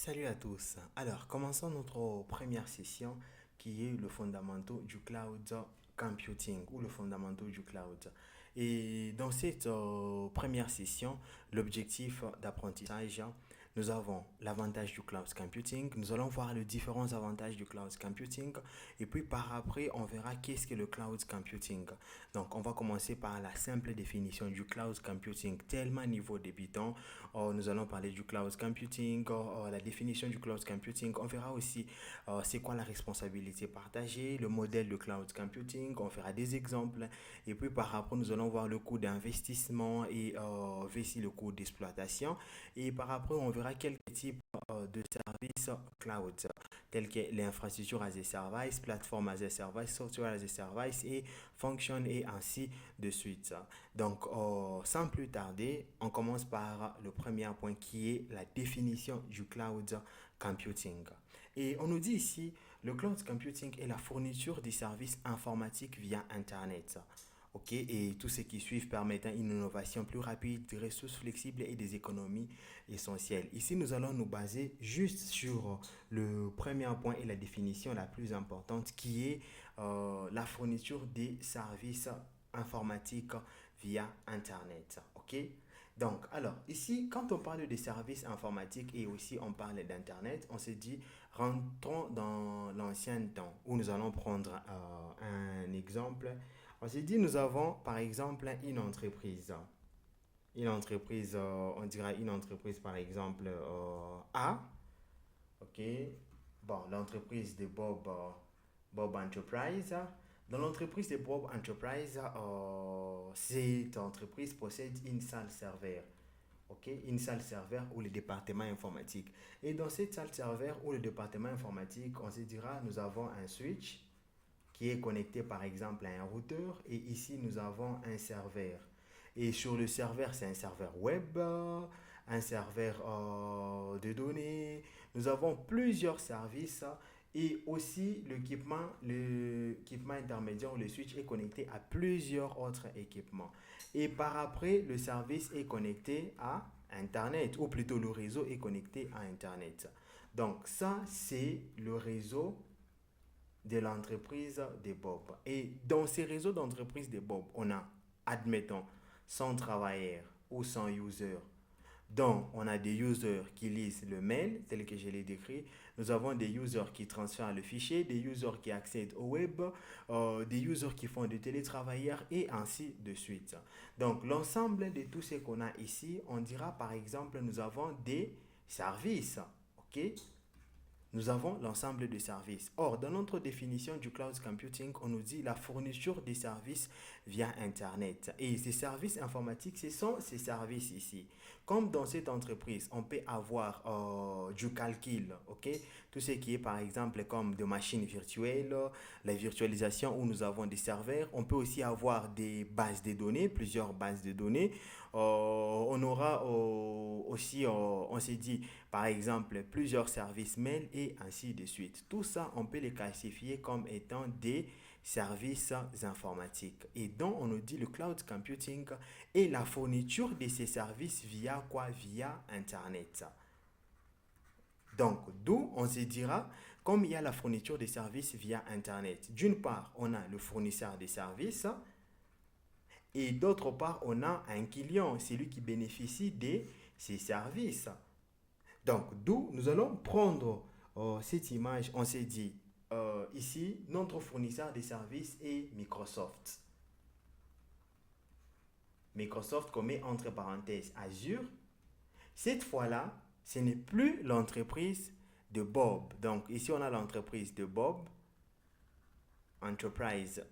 Salut à tous. Alors, commençons notre première session qui est le fondamentaux du cloud computing ou le fondamentaux du cloud. Et dans cette première session, l'objectif d'apprentissage, nous avons l'avantage du cloud computing, nous allons voir les différents avantages du cloud computing et puis par après, on verra qu'est-ce que le cloud computing. Donc, on va commencer par la simple définition du cloud computing, tellement niveau débutant. Nous allons parler du cloud computing, la définition du cloud computing. On verra aussi c'est quoi la responsabilité partagée, le modèle de cloud computing. On fera des exemples. Et puis par après, nous allons voir le coût d'investissement et aussi le coût d'exploitation. Et par après, on verra quelques types de services cloud, tels que l'infrastructure as a service, plateforme as a service, software as a service et function et ainsi de suite. Donc, sans plus tarder, on commence par le premier point qui est la définition du cloud computing. Et on nous dit ici, le cloud computing est la fourniture des services informatiques via Internet. Ok, et tout ce qui suit permettant une innovation plus rapide, des ressources flexibles et des économies essentielles. Ici, nous allons nous baser juste sur le premier point et la définition la plus importante qui est la fourniture des services informatiques via Internet. Ok? Donc, alors, ici, quand on parle des services informatiques et aussi on parle d'Internet, on se dit, rentrons dans l'ancien temps où nous allons prendre un exemple. On se dit, nous avons par exemple une entreprise. Une entreprise, on dira une entreprise par exemple A. Ok? Bon, l'entreprise de Bob Enterprise. Dans l'entreprise de Bob Enterprise, cette entreprise possède une salle serveur. Ok, une salle serveur ou le département informatique. Et dans cette salle serveur ou le département informatique, on se dira, nous avons un switch qui est connecté par exemple à un routeur et ici nous avons un serveur. Et sur le serveur, c'est un serveur web, un serveur de données. Nous avons plusieurs services et aussi l'équipement intermédiaire ou le switch est connecté à plusieurs autres équipements. Et par après, le service est connecté à Internet ou plutôt le réseau est connecté à Internet. Donc ça, c'est le réseau de l'entreprise de Bob. Et dans ces réseaux d'entreprise de Bob, on a, admettons, 100 travailleurs ou 100 users. Donc, on a des users qui lisent le mail, tel que je l'ai décrit. Nous avons des users qui transfèrent le fichier, des users qui accèdent au web, des users qui font du télétravailleur et ainsi de suite. Donc, l'ensemble de tout ce qu'on a ici, on dira par exemple, nous avons des services. OK? Nous avons l'ensemble des services. Or, dans notre définition du cloud computing, on nous dit la fourniture des services via Internet. Et ces services informatiques, ce sont ces services ici. Comme dans cette entreprise, on peut avoir du calcul, ok? Tout ce qui est par exemple comme des machines virtuelles, la virtualisation où nous avons des serveurs. On peut aussi avoir des bases de données, plusieurs bases de données. On aura aussi, on s'est dit, par exemple, plusieurs services mail et ainsi de suite. Tout ça, on peut les classifier comme étant des services informatiques. Et donc, on nous dit le cloud computing est la fourniture de ces services via quoi? Via Internet. Donc, d'où on se dira, comme il y a la fourniture des services via Internet, d'une part, on a le fournisseur des services et d'autre part, on a un client, celui qui bénéficie de ces services. Donc, d'où nous allons prendre cette image. On s'est dit, ici, notre fournisseur de services est Microsoft. Microsoft qu'on met entre parenthèses Azure. Cette fois-là, ce n'est plus l'entreprise de Bob. Donc, ici, on a l'entreprise de Bob, entreprise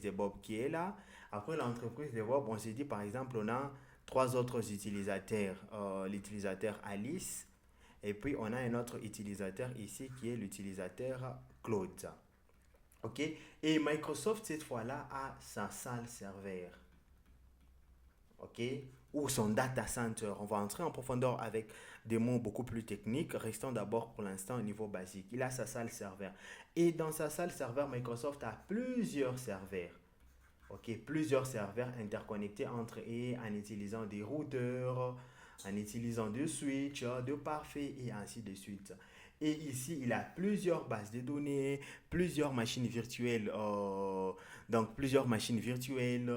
de Bob qui est là. Après l'entreprise de Bob, on s'est dit, par exemple, on a trois autres utilisateurs. L'utilisateur Alice, et puis, on a un autre utilisateur ici qui est l'utilisateur Claude. OK? Et Microsoft, cette fois-là, a sa salle serveur. OK? Ou son data center. On va entrer en profondeur avec des mots beaucoup plus techniques. Restons d'abord pour l'instant au niveau basique. Il a sa salle serveur. Et dans sa salle serveur, Microsoft a plusieurs serveurs. OK? Plusieurs serveurs interconnectés entre eux en utilisant des routeurs, en utilisant de switch, de parfait et ainsi de suite. Et ici, il a plusieurs bases de données, plusieurs machines virtuelles, donc plusieurs machines virtuelles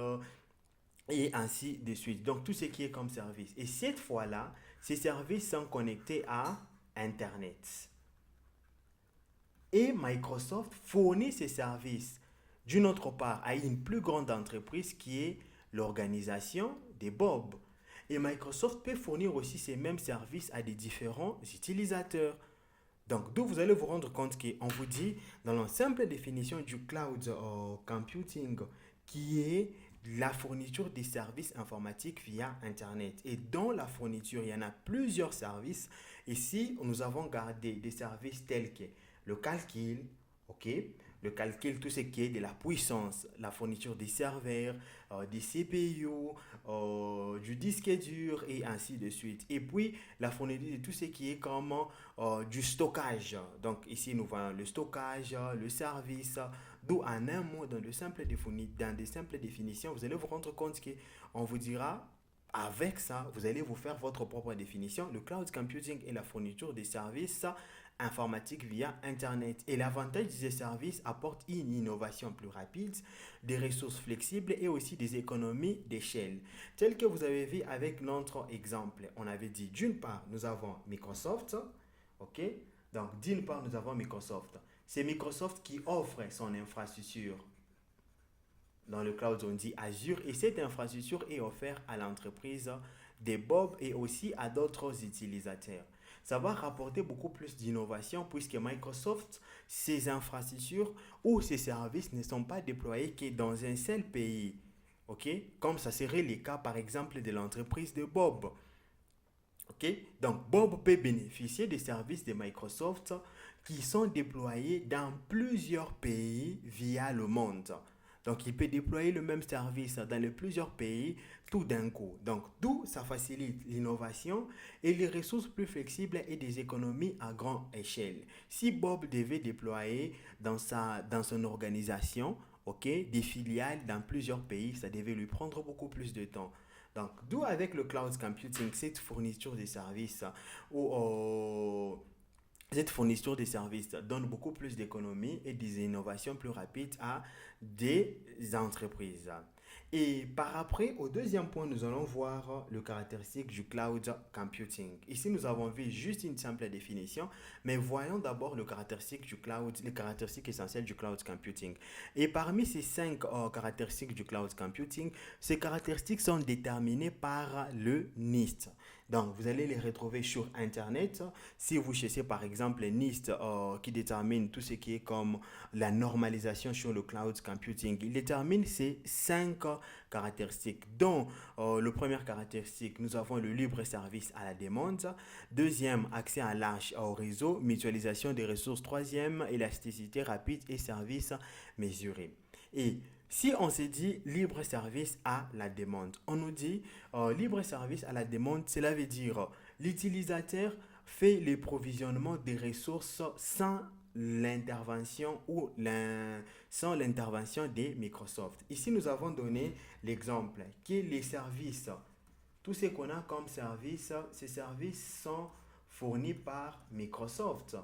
et ainsi de suite. Donc tout ce qui est comme service. Et cette fois-là, ces services sont connectés à Internet. Et Microsoft fournit ces services d'une autre part à une plus grande entreprise qui est l'organisation des Bob. Et Microsoft peut fournir aussi ces mêmes services à des différents utilisateurs. Donc, d'où vous allez vous rendre compte qu'on vous dit dans la simple définition du cloud computing qui est la fourniture des services informatiques via Internet. Et dans la fourniture, il y en a plusieurs services. Ici, nous avons gardé des services tels que le calcul, ok, le calcul, tout ce qui est de la puissance, la fourniture des serveurs, des CPU, du disque dur et ainsi de suite. Et puis, la fourniture de tout ce qui est comme du stockage. Donc, ici, nous voyons le stockage, le service. D'où, en un mot, dans des simples définitions, vous allez vous rendre compte qu'on vous dira avec ça, vous allez vous faire votre propre définition. Le cloud computing est la fourniture des services informatiques via Internet. Et l'avantage de ces services apporte une innovation plus rapide, des ressources flexibles et aussi des économies d'échelle. Tel que vous avez vu avec notre exemple, on avait dit d'une part, nous avons Microsoft, ok? Donc d'une part, nous avons Microsoft. C'est Microsoft qui offre son infrastructure dans le cloud, on dit Azure, et cette infrastructure est offerte à l'entreprise des Bob et aussi à d'autres utilisateurs. Ça va rapporter beaucoup plus d'innovation puisque Microsoft, ses infrastructures ou ses services ne sont pas déployés que dans un seul pays. OK? Comme ça serait le cas par exemple de l'entreprise de Bob. OK? Donc Bob peut bénéficier des services de Microsoft qui sont déployés dans plusieurs pays via le monde. Donc, il peut déployer le même service dans les plusieurs pays tout d'un coup. Donc, d'où ça facilite l'innovation et les ressources plus flexibles et des économies à grande échelle. Si Bob devait déployer dans son organisation, ok, des filiales dans plusieurs pays, ça devait lui prendre beaucoup plus de temps. Donc, d'où avec le cloud computing, cette fourniture de services ou cette fourniture de services donne beaucoup plus d'économies et des innovations plus rapides à des entreprises. Et par après, au deuxième point, nous allons voir le caractéristique du cloud computing. Ici, nous avons vu juste une simple définition, mais voyons d'abord le caractéristique du cloud, les caractéristiques essentielles du cloud computing. Et parmi ces cinq caractéristiques du cloud computing, ces caractéristiques sont déterminées par le NIST. Donc, vous allez les retrouver sur Internet. Si vous cherchez par exemple NIST qui détermine tout ce qui est comme la normalisation sur le cloud computing, il détermine ces cinq caractéristiques. Dont le premier caractéristique, nous avons le libre service à la demande. Deuxième, accès à large au réseau, mutualisation des ressources. Troisième, élasticité rapide et service mesuré. Et si on se dit libre service à la demande, on nous dit libre service à la demande, cela veut dire l'utilisateur fait le provisionnement des ressources sans l'intervention sans l'intervention de Microsoft. Ici, nous avons donné l'exemple que les services, tout ce qu'on a comme service, ces services sont fournis par Microsoft,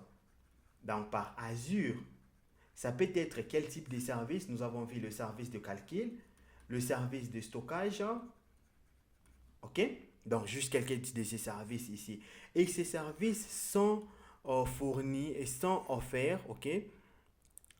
donc par Azure. Ça peut être quel type de service? Nous avons vu le service de calcul, le service de stockage, ok? Donc, juste quelques de ces services ici. Et ces services sont fournis et sont offerts, ok,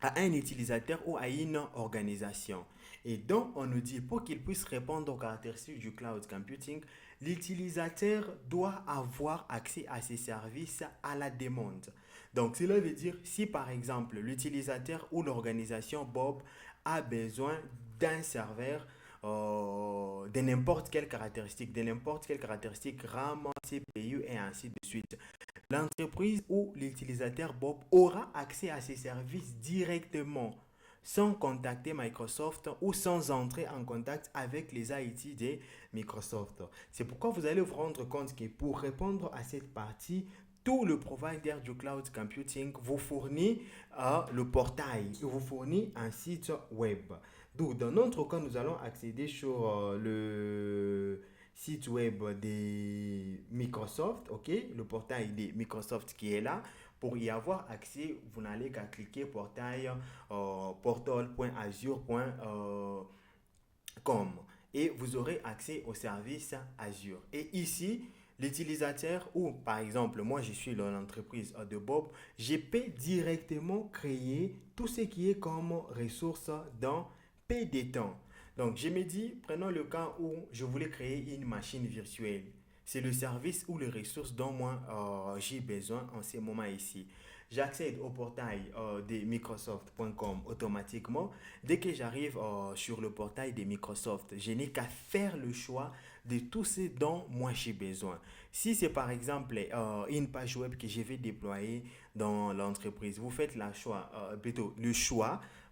à un utilisateur ou à une organisation. Et donc, on nous dit, pour qu'il puisse répondre aux caractéristiques du cloud computing, l'utilisateur doit avoir accès à ces services à la demande. Donc, cela veut dire, si par exemple, l'utilisateur ou l'organisation Bob a besoin d'un serveur de n'importe quelle caractéristique RAM, CPU et ainsi de suite. L'entreprise ou l'utilisateur Bob aura accès à ces services directement sans contacter Microsoft ou sans entrer en contact avec les IT de Microsoft. C'est pourquoi vous allez vous rendre compte que pour répondre à cette partie, tout le provider du cloud computing vous fournit le portail, vous fournit un site web. Donc, dans notre cas, nous allons accéder sur le site web de Microsoft, ok, le portail de Microsoft qui est là. Pour y avoir accès, vous n'allez qu'à cliquer portail portal.azure.com et vous aurez accès au service Azure. Et ici, l'utilisateur ou par exemple, moi je suis dans l'entreprise de Bob, je peux directement créer tout ce qui est comme ressource dans P des temps. Donc je me dis, prenons le cas où je voulais créer une machine virtuelle. C'est le service ou les ressources dont moi j'ai besoin en ce moment ici. J'accède au portail de Microsoft.com automatiquement. Dès que j'arrive sur le portail de Microsoft, je n'ai qu'à faire le choix de tout ce dont moi j'ai besoin. Si c'est par exemple une page web que je vais déployer dans l'entreprise, vous faites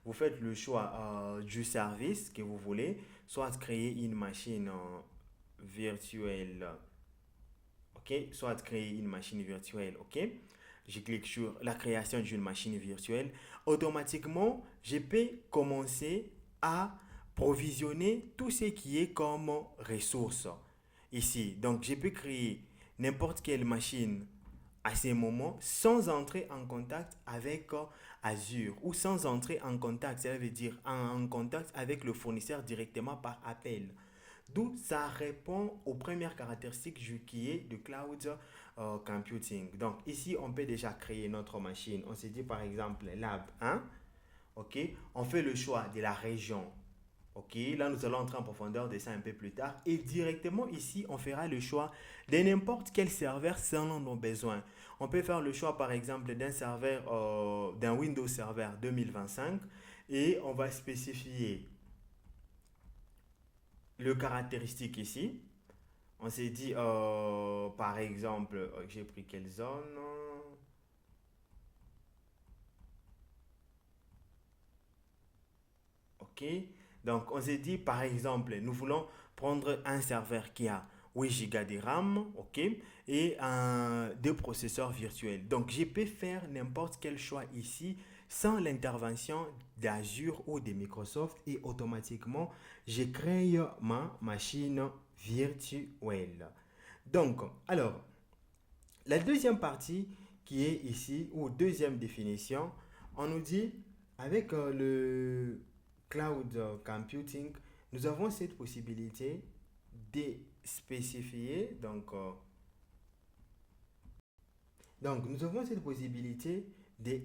vous faites le choix du service que vous voulez, soit créer une machine virtuelle, ok, soit créer une machine virtuelle, ok. Je clique sur la création d'une machine virtuelle. Automatiquement, je peux commencer à provisionner tout ce qui est comme ressources ici. Donc, je peux créer n'importe quelle machine à ces moments sans entrer en contact avec Azure ou sans entrer en contact, ça veut dire en contact avec le fournisseur directement par appel. D'où ça répond aux premières caractéristiques qui est de cloud computing. Donc ici, on peut déjà créer notre machine. On se dit par exemple Lab 1. Ok, on fait le choix de la région. Ok, là nous allons entrer en profondeur de ça un peu plus tard. Et directement ici, on fera le choix de n'importe quel serveur selon nos besoins. On peut faire le choix par exemple d'un serveur, d'un Windows Server 2025 et on va spécifier le caractéristique ici. On s'est dit, par exemple, j'ai pris quelle zone? Ok. Donc, on s'est dit, par exemple, nous voulons prendre un serveur qui a 8 Go de RAM, ok, et deux processeurs virtuels. Donc, je peux faire n'importe quel choix ici sans l'intervention d'Azure ou de Microsoft et automatiquement, je crée ma machine virtuelle. Donc, alors, la deuxième partie qui est ici, ou deuxième définition, on nous dit, avec le cloud computing, nous avons cette possibilité de spécifier, donc, nous avons cette possibilité de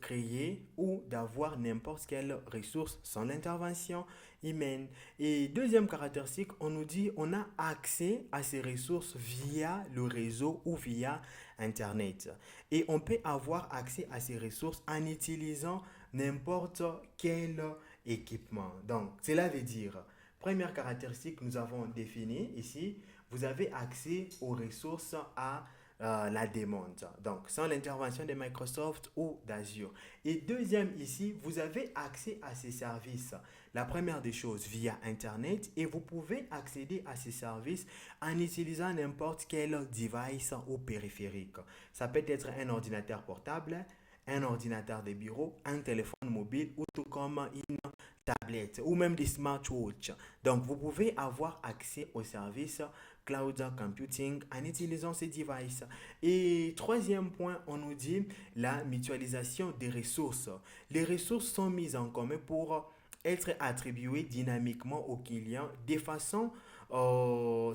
créer ou d'avoir n'importe quelle ressource sans l'intervention humaine. Et deuxième caractéristique, on nous dit on a accès à ces ressources via le réseau ou via Internet. Et on peut avoir accès à ces ressources en utilisant n'importe quel équipement. Donc, cela veut dire, première caractéristique, nous avons défini ici, vous avez accès aux ressources à la demande. Donc, sans l'intervention de Microsoft ou d'Azure. Et deuxième ici, vous avez accès à ces services. La première des choses via Internet et vous pouvez accéder à ces services en utilisant n'importe quel device ou périphérique. Ça peut être un ordinateur portable, un ordinateur de bureau, un téléphone mobile ou tout comme une tablette ou même des smartwatches. Donc, vous pouvez avoir accès aux services cloud computing en utilisant ces devices. Et troisième point, on nous dit la mutualisation des ressources. Les ressources sont mises en commun pour être attribuées dynamiquement aux clients de façon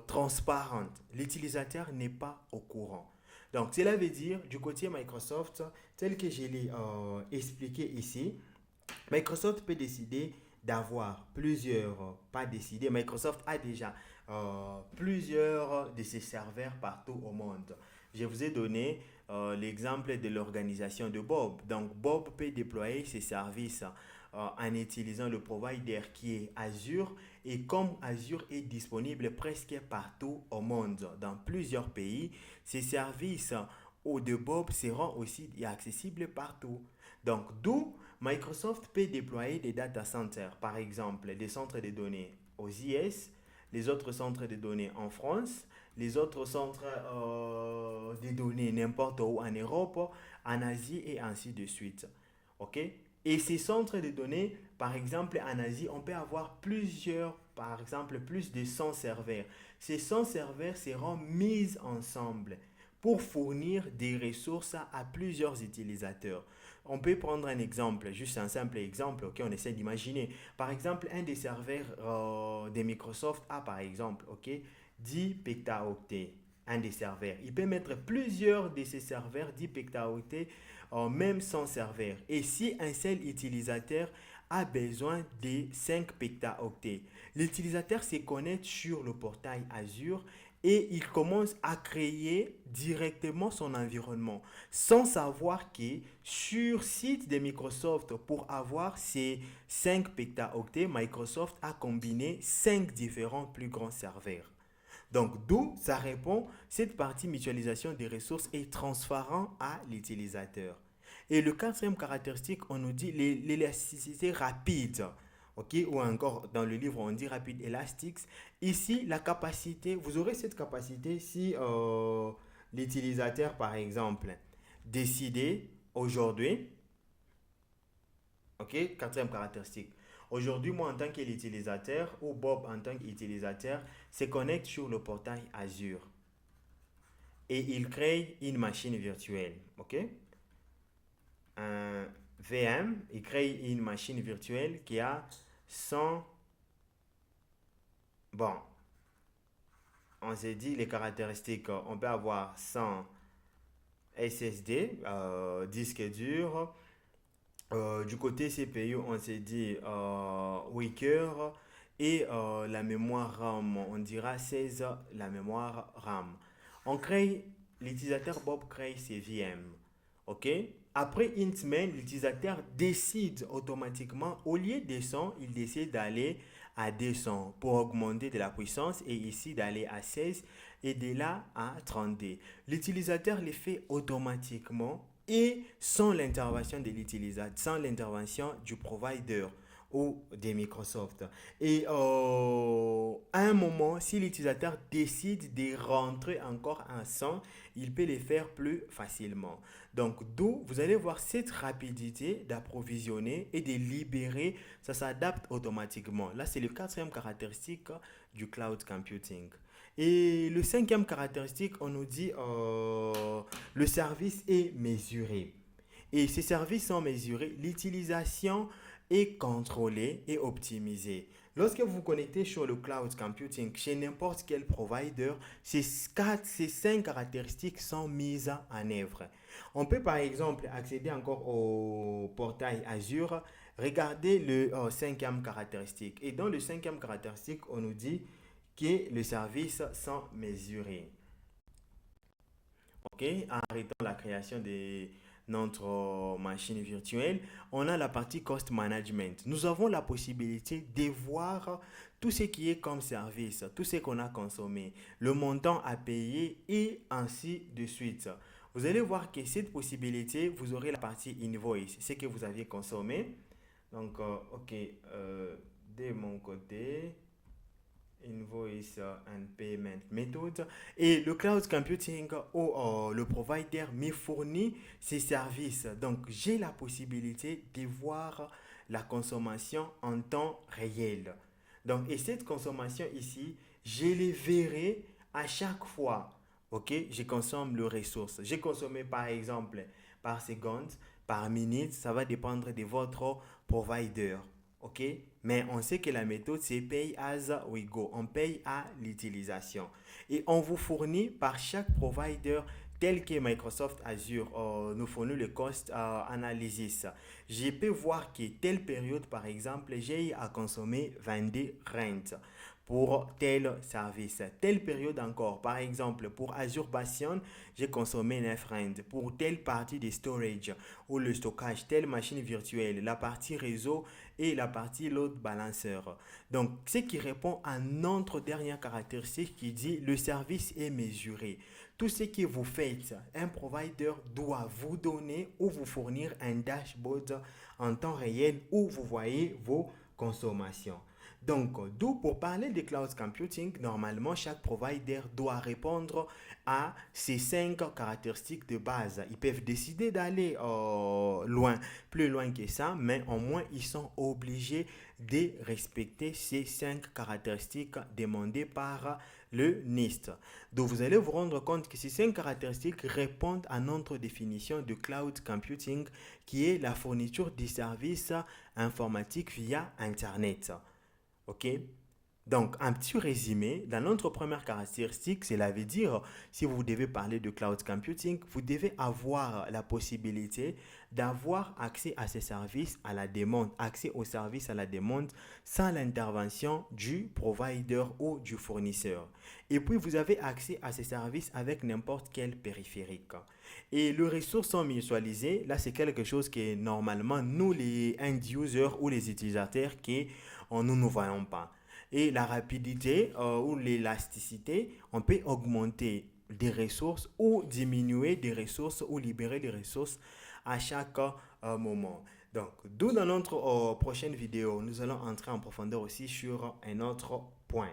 transparente. L'utilisateur n'est pas au courant. Donc, cela veut dire, du côté Microsoft, tel que je l'ai expliqué ici, Microsoft peut décider d'avoir plusieurs, pas décider, Microsoft a déjà plusieurs de ses serveurs partout au monde. Je vous ai donné l'exemple de l'organisation de Bob. Donc Bob peut déployer ses services en utilisant le provider qui est Azure et comme Azure est disponible presque partout au monde, dans plusieurs pays, ces services de Bob seront aussi accessibles partout. Donc d'où Microsoft peut déployer des data centers, par exemple des centres de données aux IS, les autres centres de données en France, les autres centres de données n'importe où en Europe, en Asie et ainsi de suite. OK? Et ces centres de données, par exemple en Asie, on peut avoir plusieurs par exemple plus de 100 serveurs. Ces 100 serveurs seront mis ensemble pour fournir des ressources à plusieurs utilisateurs. On peut prendre un exemple, juste un simple exemple, ok, on essaie d'imaginer. Par exemple, un des serveurs de Microsoft a par exemple, ok, 10 petaoctets, un des serveurs. Il peut mettre plusieurs de ces serveurs 10 petaoctets, même sans serveur. Et si un seul utilisateur a besoin de 5 petaoctets, l'utilisateur se connecte sur le portail Azure et il commence à créer directement son environnement sans savoir que sur site de Microsoft pour avoir ces 5 petaoctets, Microsoft a combiné 5 différents plus grands serveurs. Donc, d'où ça répond, cette partie mutualisation des ressources est transparent à l'utilisateur. Et le quatrième caractéristique, on nous dit l'élasticité rapide. Ok, ou encore dans le livre on dit rapide elastic. Ici, la capacité, vous aurez cette capacité si l'utilisateur, par exemple, décidait aujourd'hui, ok, quatrième caractéristique. Aujourd'hui, moi en tant qu'utilisateur ou Bob en tant qu'utilisateur se connecte sur le portail Azure et il crée une machine virtuelle, ok? Un VM, il crée une machine virtuelle qui a 100, bon, on s'est dit les caractéristiques, on peut avoir 100 SSD, disque dur. Du côté CPU, on s'est dit 8 cœurs et la mémoire RAM, on dira 16 la mémoire RAM. On crée, l'utilisateur Bob crée ses VM. OK? Après une semaine, l'utilisateur décide automatiquement, au lieu de 100, il décide d'aller à 200 pour augmenter de la puissance et ici d'aller à 16 et de là à 32. L'utilisateur le fait automatiquement et sans l'intervention de l'utilisateur, sans l'intervention du provider ou des Microsoft. Et à un moment, si l'utilisateur décide de rentrer encore un 100, il peut le faire plus facilement. Donc, d'où vous allez voir cette rapidité d'approvisionner et de libérer, ça s'adapte automatiquement. Là, c'est le quatrième caractéristique du cloud computing. Et le cinquième caractéristique, on nous dit le service est mesuré. Et ces services sont mesurés, l'utilisation est contrôlée et optimisée. Lorsque vous vous connectez sur le cloud computing chez n'importe quel provider, ces 5 caractéristiques sont mises en œuvre. On peut par exemple accéder encore au portail Azure, regarder le cinquième caractéristique. Et dans le cinquième caractéristique, on nous dit que les services sont mesurés. Ok, arrêtons la création de notre machine virtuelle. On a la partie cost management. Nous avons la possibilité de voir tout ce qui est comme service, tout ce qu'on a consommé, le montant à payer et ainsi de suite. Vous allez voir que cette possibilité, vous aurez la partie invoice, ce que vous avez consommé. Donc, ok, de mon côté, invoice and payment method et le cloud computing ou le provider me fournit ces services, donc j'ai la possibilité de voir la consommation en temps réel. Donc et cette consommation ici je les verrai à chaque fois, ok, je consomme le ressource, j'ai consommé par exemple par seconde, par minute, ça va dépendre de votre provider. OK? Mais on sait que la méthode, c'est pay as we go. On paye à l'utilisation. Et on vous fournit par chaque provider tel que Microsoft Azure nous fournit le cost analysis. Je peux voir que telle période, par exemple, j'ai à consommer 22 rentes pour tel service. Telle période encore, par exemple, pour Azure Bastion, j'ai consommé 9 rentes. Pour telle partie de storage ou le stockage, telle machine virtuelle, la partie réseau et la partie load balancer. Donc, ce qui répond à notre dernière caractéristique qui dit le service est mesuré. Tout ce que vous faites, un provider doit vous donner ou vous fournir un dashboard en temps réel où vous voyez vos consommations. Donc, d'où pour parler de cloud computing, normalement, chaque provider doit répondre à ces 5 caractéristiques de base. Ils peuvent décider d'aller loin, plus loin que ça, mais au moins, ils sont obligés de respecter ces 5 caractéristiques demandées par le NIST. Donc, vous allez vous rendre compte que ces 5 caractéristiques répondent à notre définition de cloud computing, qui est la fourniture des services informatiques via Internet. OK? Donc, un petit résumé, dans notre première caractéristique, cela veut dire, si vous devez parler de cloud computing, vous devez avoir la possibilité d'avoir accès à ces services à la demande, accès aux services à la demande sans l'intervention du provider ou du fournisseur. Et puis, vous avez accès à ces services avec n'importe quel périphérique. Et les ressources sont mutualisées. Là, c'est quelque chose que normalement, nous, les end-users ou les utilisateurs, qui nous ne voyons pas. Et la rapidité ou l'élasticité, on peut augmenter des ressources ou diminuer des ressources ou libérer des ressources à chaque moment. Donc, d'où dans notre prochaine vidéo, nous allons entrer en profondeur aussi sur un autre point.